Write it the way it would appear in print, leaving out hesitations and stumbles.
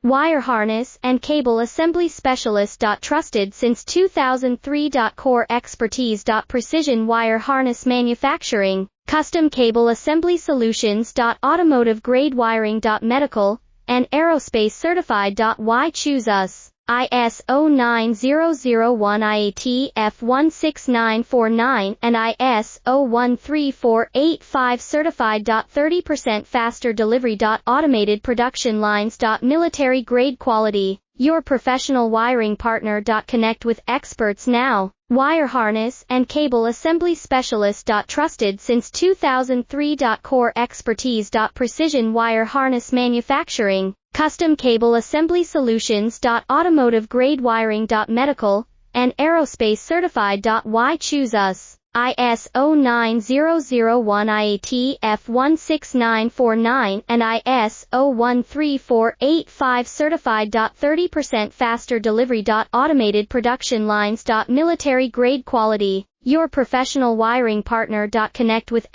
Wire harness and cable assembly specialist. Trusted since 2003. Core expertise. Precision wire harness manufacturing, custom cable assembly solutions. Automotive grade wiring. Medical and aerospace certified. Why choose us? ISO 9001 IAT F16949 and ISO 13485 certified. 30% faster delivery. Automated production lines. Military grade quality, your professional wiring partner. Connect with experts now. Wire harness and cable assembly specialist. Trusted since 2003. Core expertise. Precision wire harness manufacturing, custom cable assembly solutions. Automotive grade wiring. Medical and aerospace certified. Why choose us? ISO 9001 IAT F16949 and ISO 13485 certified. 30% faster delivery. Automated production lines. Military grade quality, your professional wiring partner. Connect with